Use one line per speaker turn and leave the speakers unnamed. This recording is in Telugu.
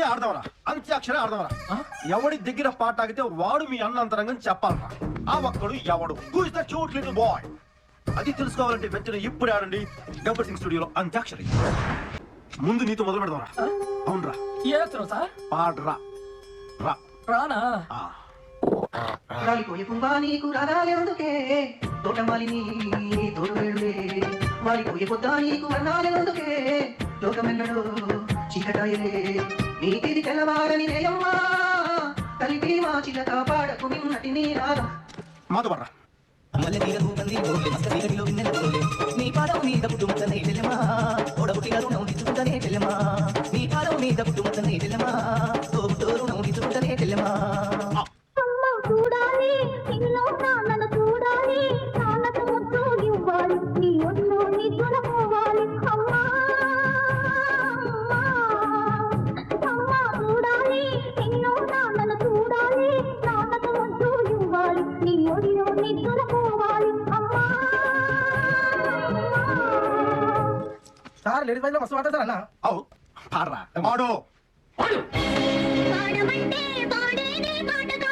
ఆడదావరా అంత్యాక్షర ఆడదావరా ఎవడి దగ్గర పాట ఆగితే వాడు మీ అన్నంతరంగం చెప్పాలరా ఆ ఒక్కడు ఎవడు who is the cute little boy అది తెలుసుకోవాలంటే వెంటనే ఇప్పుడు ఆడండి గబ్బర్ సింగ్ స్టూడియోలో అంత్యాక్షరి ముందు నీతో మొదలు పెడదాంరా అవునరా
సార్
పాడరా రా
రానా
రాలిపోయే పువ్వా నీకు రాగాలెందుకే తోటమాలిని తోడువేడులే వాలిపోయే పొద్దా నీకు వర్ణాలెందుకే లోకమెన్నడో చీకటాయలే నీతిది తెల్లవారని నేయమ్మా కలిపి మా చిలక పాడకు నిన్నటి నీ రాగం
మాతో పడరా
మల్లె తీగ గూపంది ఓలే మస్క తీగలో విన్నెల ఓలే నీ పాదం మీద పుట్టుమతనే తెల్లమా ఓడబుట్టిన రుణం తీసుకుంటనే తెల్లమా నీ పాదం మీద పుట్టుమతనే తెల్లమా తోబుతో రుణం తీసుకుంటనే తెల్లమా
అమ్మ చూడాలి నిన్ను నాన్నను చూడాలి నాన్నకు ముద్దు ఇవ్వాలి నీ ఒళ్ళు నిద్ర పోవాలి అమ్మా అమ్మ చూడాలి నిన్ను నాన్నను చూడాలి నాన్నకు ముద్దు ఇవ్వాలి నీ ఒళ్ళు నిద్ర పోవాలి అమ్మా
సార్ లేడీస్ బాయ్లో మస్తు మాట్లాడతారు అన్న
అవు పాడరా పాడు
పాడమంటే పాడేనే పాటగా